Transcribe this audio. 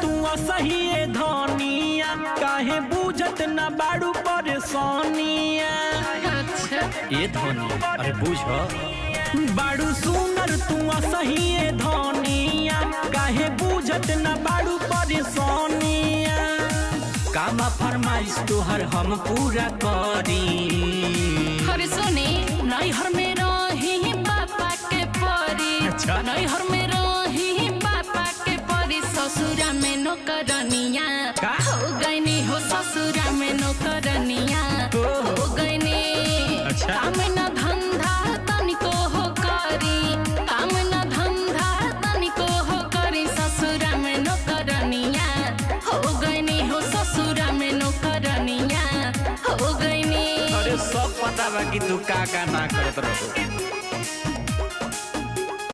तू सही धनिया काहे बुझत न बाड़ू परेशानिया। ये धनी अरे बुझ बाड़ू सुनर तू सही धनिया काहे बुझत न बाड़ू परेशानिया। कामा फरमाइश तोहर हम पूरा करी। हर सुनी नैहर में रही पापा के परी। अच्छा। नैहर में रही पापा के परी ससुरा में नौकरनिया हो गईनी हो ससुरा में नौकरनिया हो गईनी। अच्छा। काम न धंधा तनिको हो करी काम न धंधा तनिको हो करी ससुरा में नौकरनिया हो गईनी हो ससुरा में नौकरनिया हो गईनी। अरे सब पता बा कि तू का ना करत रहो।